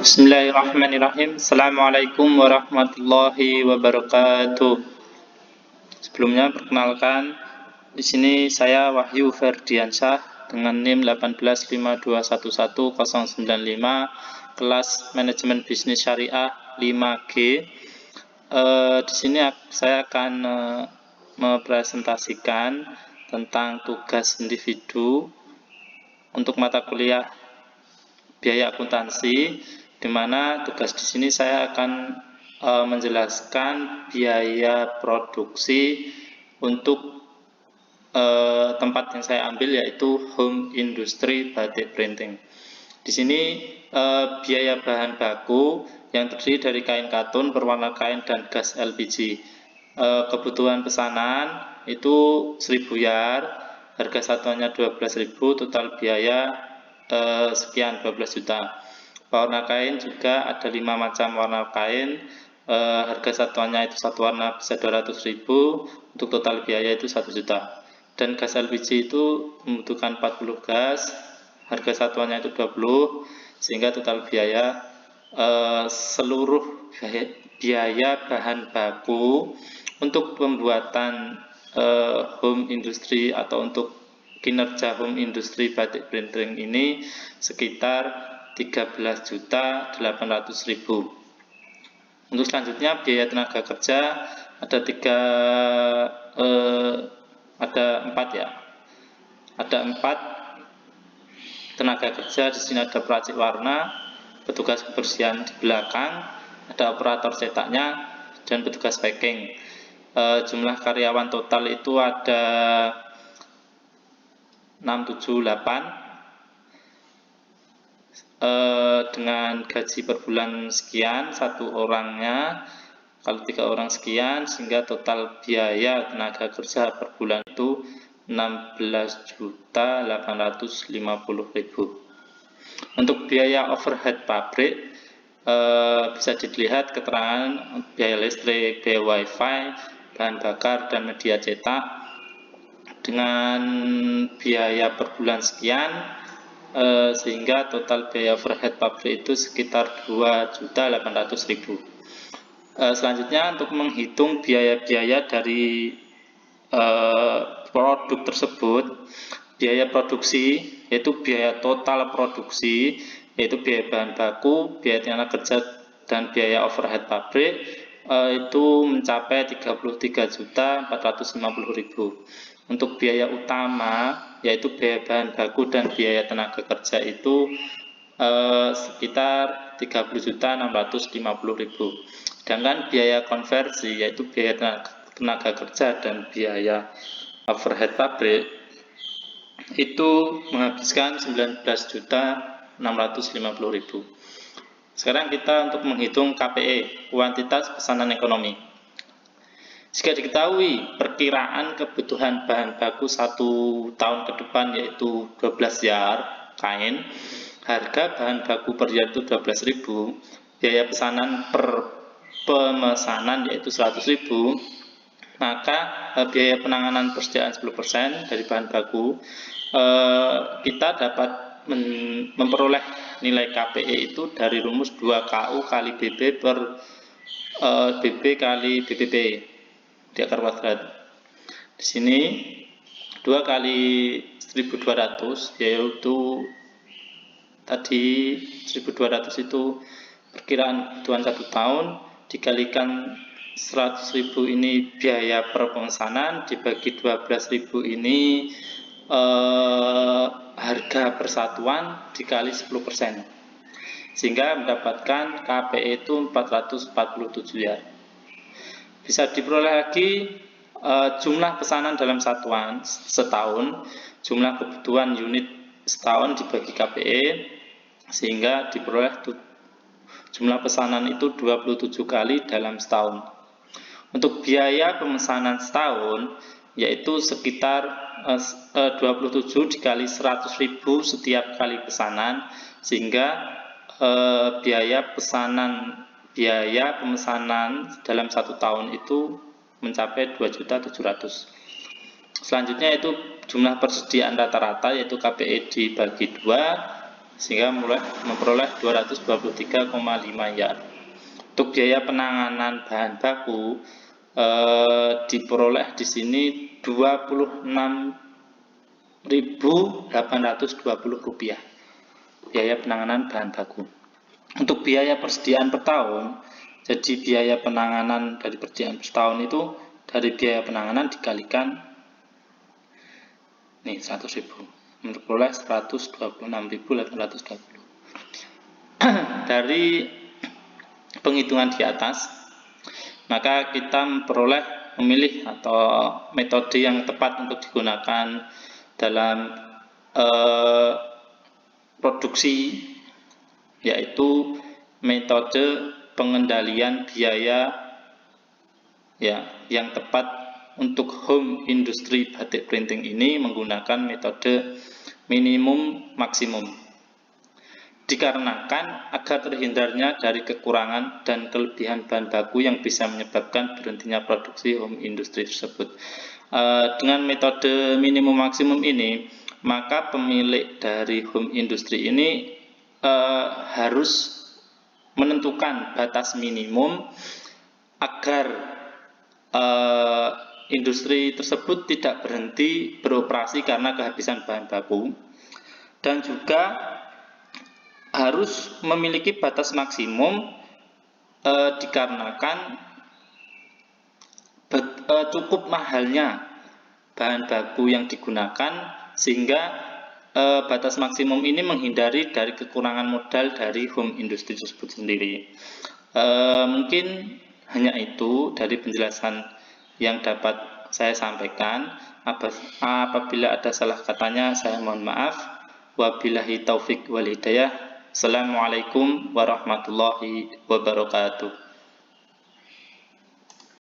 Bismillahirrahmanirrahim. Assalamualaikum warahmatullahi wabarakatuh. Sebelumnya perkenalkan, di sini saya Wahyu Ferdiansyah dengan NIM 185211095, kelas Manajemen Bisnis Syariah 5G. Di sini saya akan mempresentasikan tentang tugas individu untuk mata kuliah biaya akuntansi, di mana tugas di sini saya akan menjelaskan biaya produksi untuk tempat yang saya ambil, yaitu home industry batik printing. Di sini biaya bahan baku yang terdiri dari kain katun, berwarna kain, dan gas LPG. Kebutuhan pesanan itu 1000 yard, harga satuannya 12.000, total biaya sekian 12 juta. Warna kain juga ada 5 macam warna kain, harga satuannya itu satu warna bisa 200.000, untuk total biaya itu 1 juta. Dan gas LPG itu membutuhkan 40 gas, harga satuannya itu 20, sehingga total biaya seluruh biaya bahan baku untuk pembuatan home industry atau untuk kinerja home industry batik printing ini sekitar 13.800.000. Untuk selanjutnya biaya tenaga kerja ada 4 tenaga kerja. Di sini ada peracik warna, petugas kebersihan di belakang, ada operator cetaknya, dan petugas packing. Jumlah karyawan total itu ada 678 dengan gaji per bulan sekian satu orangnya, kalau 3 orang sekian, sehingga total biaya tenaga kerja per bulan itu 16.850.000. Untuk biaya overhead pabrik bisa dilihat keterangan biaya listrik, biaya wifi, bahan bakar, dan media cetak. Dengan biaya per bulan sekian, sehingga total biaya overhead pabrik itu sekitar 2.800.000. Selanjutnya untuk menghitung biaya-biaya dari produk tersebut, biaya produksi yaitu biaya total produksi, yaitu biaya bahan baku, biaya tenaga kerja, dan biaya overhead pabrik itu mencapai 33.450.000. Untuk biaya utama yaitu biaya bahan baku dan biaya tenaga kerja itu sekitar 30.650.000. Sedangkan biaya konversi yaitu biaya tenaga kerja dan biaya overhead pabrik itu menghabiskan 19.650.000. Sekarang kita untuk menghitung KPE, kuantitas pesanan ekonomi. Jika diketahui perkiraan kebutuhan bahan baku 1 tahun ke depan yaitu 12 yard kain, harga bahan baku per yard itu 12.000, biaya pesanan per pemesanan yaitu 100.000, maka biaya penanganan persediaan 10% dari bahan baku, kita dapat memperoleh nilai KPE itu dari rumus 2KU kali BB per BB kali BBP di akar kuadrat. Di sini 2 kali 1.200 yaitu tadi 1.200 itu perkiraan kebutuhan 1 tahun, dikalikan 100.000 ini biaya per pemesanan, dibagi 12.000 ini harga persatuan dikali 10%, sehingga mendapatkan KPE itu 447 ya. Bisa diperoleh lagi jumlah pesanan dalam satuan setahun, jumlah kebutuhan unit setahun dibagi KPE, sehingga diperoleh jumlah pesanan itu 27 kali dalam setahun. Untuk biaya pemesanan setahun yaitu sekitar 27 dikali 100.000 setiap kali pesanan, sehingga biaya pemesanan dalam 1 tahun itu mencapai 2.700.000. Selanjutnya itu jumlah persediaan rata-rata yaitu KPE dibagi 2, sehingga memperoleh 223,5 yard. Untuk biaya penanganan bahan baku diperoleh di sini Rp26.820 biaya penanganan bahan baku. Untuk biaya persediaan per tahun, jadi biaya penanganan dari persediaan per tahun itu dari biaya penanganan dikalikan 100.000, memperoleh 126.820. Dari penghitungan di atas, maka kita memilih atau metode yang tepat untuk digunakan dalam produksi, yaitu metode pengendalian biaya yang tepat untuk home industry batik printing ini menggunakan metode minimum maksimum. Dikarenakan agar terhindarnya dari kekurangan dan kelebihan bahan baku yang bisa menyebabkan berhentinya produksi home industry tersebut. Dengan metode minimum maksimum ini, maka pemilik dari home industry ini harus menentukan batas minimum agar industri tersebut tidak berhenti beroperasi karena kehabisan bahan baku, dan juga harus memiliki batas maksimum dikarenakan cukup mahalnya bahan baku yang digunakan, sehingga batas maksimum ini menghindari dari kekurangan modal dari home industry tersebut sendiri. Mungkin hanya itu dari penjelasan yang dapat saya sampaikan. Apabila ada salah katanya, saya mohon maaf. Wabillahi taufik wal hidayah. Assalamualaikum warahmatullahi wabarakatuh.